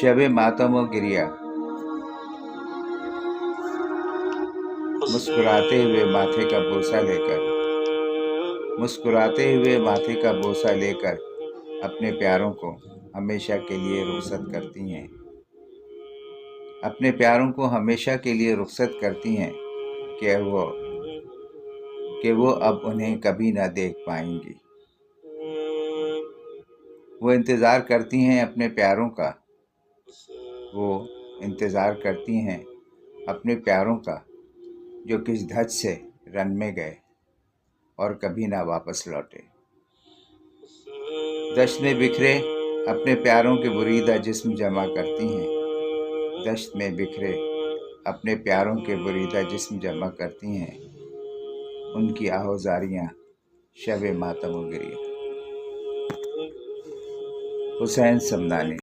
शब मातम व गिरिया, मुस्कुराते हुए माथे का बोसा लेकर, मुस्कुराते हुए माथे का बोसा लेकर अपने प्यारों को हमेशा के लिए रुखसत करती हैं, अपने प्यारों को हमेशा के लिए रुखसत करती हैं कि वो अब उन्हें कभी ना देख पाएंगी। वो इंतज़ार करती हैं अपने प्यारों का, वो इंतज़ार करती हैं अपने प्यारों का, जो किस धज से रन में गए और कभी ना वापस लौटे। दश्त में बिखरे अपने प्यारों के बुरीदा जिस्म जमा करती हैं, दश्त में बिखरे अपने प्यारों के बुरीदा जिस्म जमा करती हैं, उनकी आहोजारियाँ शब मातम व गिरिया। हुसैन समदानी।